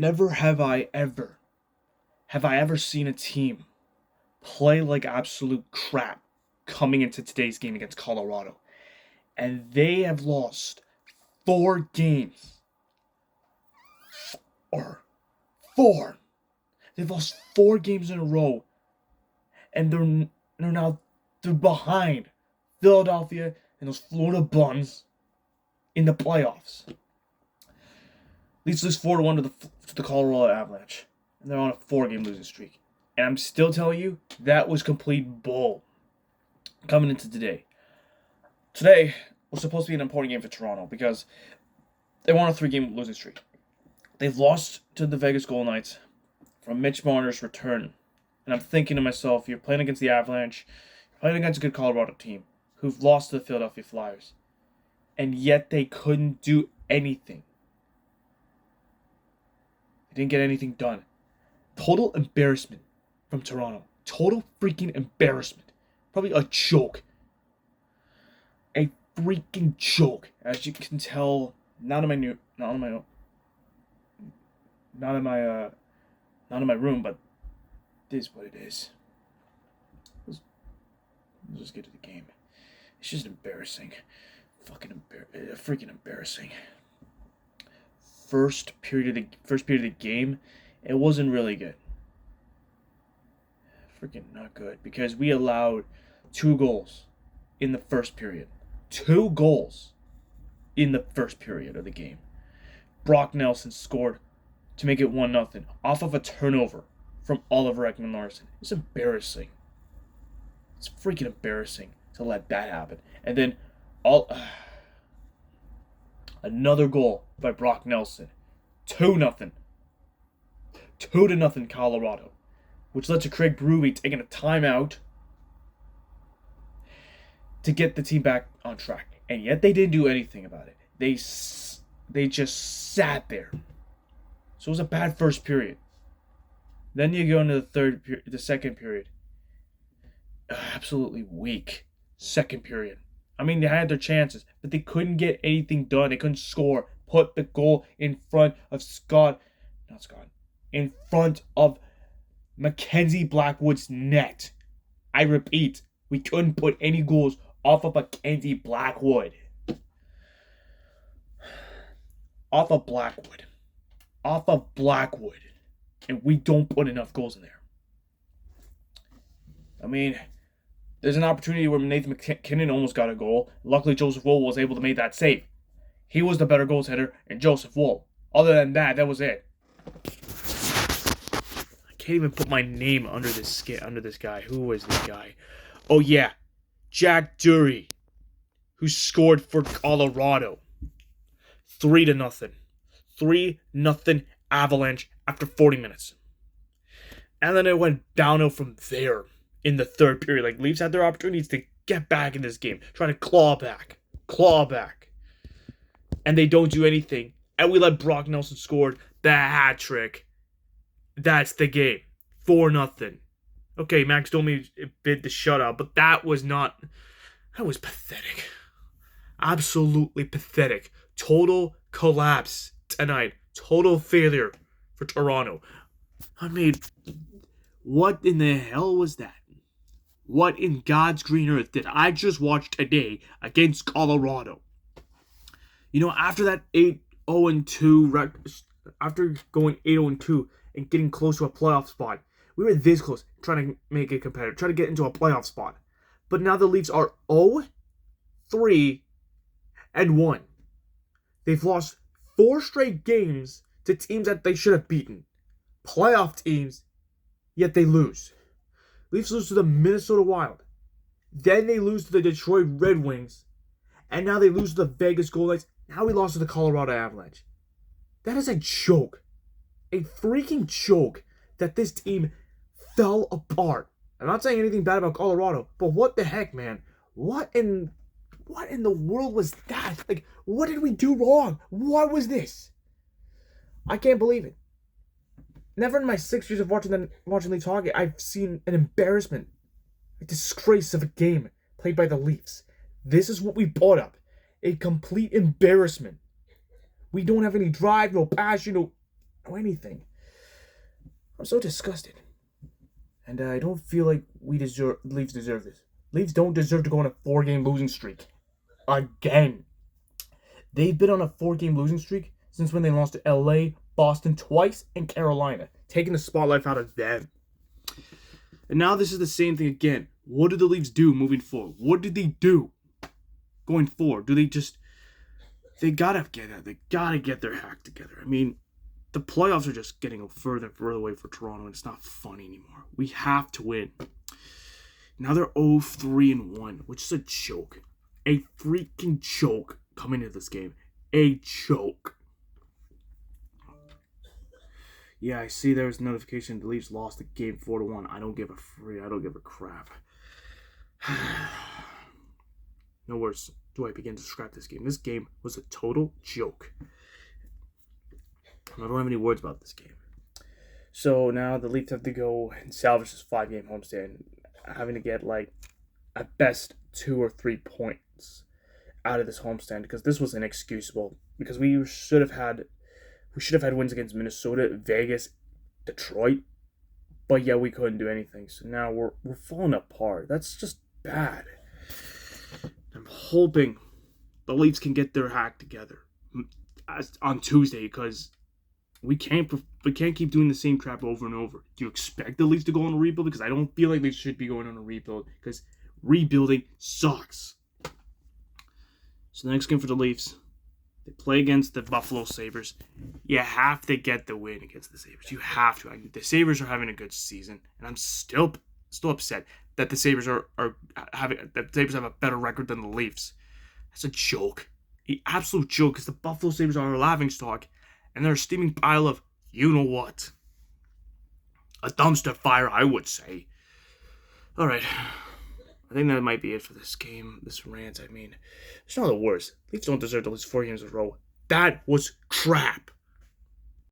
never have I ever seen a team play like absolute crap coming into today's game against Colorado. And they have lost 4 games. Or 4. They've lost 4 games in a row. And they're behind Philadelphia and those Florida bums in the playoffs. Leafs lose 4-1 to the Colorado Avalanche. And they're on a 4-game losing streak. And I'm still telling you, that was complete bull coming into today. Today was supposed to be an important game for Toronto because they won a 3-game losing streak. They've lost to the Vegas Golden Knights from Mitch Marner's return. And I'm thinking to myself, you're playing against the Avalanche, you're playing against a good Colorado team who've lost to the Philadelphia Flyers. And yet they couldn't do anything. They didn't get anything done. Total embarrassment from Toronto. Total freaking embarrassment. Probably a joke. A freaking joke. As you can tell, not in my room, but it is what it is. Let's just get to the game. It's just embarrassing. Freaking embarrassing. First period of the game, it wasn't really good. Freaking not good because we allowed 2 goals in the first period. 2 goals in the first period of the game. Brock Nelson scored to make it 1-0 off of a turnover from Oliver Ekman-Larsson. It's embarrassing. It's freaking embarrassing to let that happen. And then another goal by Brock Nelson. 2-0. 2-0 Colorado. Which led to Craig Berube taking a timeout to get the team back on track. And yet they didn't do anything about it. They just sat there. So it was a bad first period. Then you go into the second period. Absolutely weak second period. I mean, they had their chances, but they couldn't get anything done. They couldn't score. Put the goal in front of in front of Mackenzie Blackwood's net. I repeat, we couldn't put any goals off of Mackenzie Blackwood. Off of Blackwood. And we don't put enough goals in there. I mean, there's an opportunity where Nathan McKinnon almost got a goal. Luckily, Joseph Woll was able to make that save. He was the better goals hitter than Joseph Woll. Other than that, that was it. I can't even put my name under this guy. Who was this guy? Oh yeah, Jack Dury, who scored for Colorado. 3-0. 3-0 Avalanche after 40 minutes. And then it went downhill from there in the third period. Like, Leafs had their opportunities to get back in this game. Trying to claw back. And they don't do anything. And we let Brock Nelson score the hat trick. That's the game. 4-0. Okay, Max Domi bid the shutout, but that was pathetic. Absolutely pathetic. Total collapse tonight. Total failure for Toronto. I mean, what in the hell was that? What in God's green earth did I just watch today against Colorado? You know, after that 8-0-2, after going 8-0-2 and getting close to a playoff spot, we were this close, trying to make it competitive, trying to get into a playoff spot. But now the Leafs are 0-3-1. They've lost 4 straight games to teams that they should have beaten. Playoff teams, yet they lose. Leafs lose to the Minnesota Wild. Then they lose to the Detroit Red Wings. And now they lose to the Vegas Golden Knights. Now we lost to the Colorado Avalanche. That is a joke. A freaking joke that this team fell apart. I'm not saying anything bad about Colorado, but what the heck, man? What in the world was that? Like, what did we do wrong? What was this? I can't believe it. Never in my 6 years of watching Leafs hockey, I've seen an embarrassment, a disgrace of a game played by the Leafs. This is what we brought up. A complete embarrassment. We don't have any drive, no passion, or anything. I'm so disgusted. And I don't feel like Leafs deserve this. Leafs don't deserve to go on a 4-game losing streak. Again. They've been on a 4-game losing streak since when they lost to LA, Boston twice, and Carolina, taking the spotlight out of them. And now this is the same thing again. What do the Leafs do moving forward? What did they do going forward? Do they just... They gotta get their hack together. I mean, the playoffs are just getting further and further away for Toronto, and it's not funny anymore. We have to win. Now they're 0-3-1, which is a joke. A freaking joke coming into this game. A joke. Yeah, I see there's a notification the Leafs lost the game 4-1. I don't give a crap. No worse do I begin to describe this game. This game was a total joke. I don't have any words about this game. So now the Leafs have to go and salvage this 5-game homestand, having to get like at best 2 or 3 points out of this homestand, because this was inexcusable. Because we should have had wins against Minnesota, Vegas, Detroit, but yeah, we couldn't do anything. So now we're falling apart. That's just bad. I'm hoping the Leafs can get their hack together on Tuesday, because we can't keep doing the same crap over and over. Do you expect the Leafs to go on a rebuild? Because I don't feel like they should be going on a rebuild, because rebuilding sucks. So the next game for the Leafs, they play against the Buffalo Sabres. You have to get the win against the Sabres. You have to. The Sabres are having a good season, and I'm still upset that the Sabres have a better record than the Leafs. That's a joke. An absolute joke, because the Buffalo Sabres are a laughingstock, and they're a steaming pile of you-know-what. A dumpster fire, I would say. Alright. I think that might be it for this game, this rant. I mean, it's not the worst. Leafs don't deserve to lose 4 games in a row. That was crap.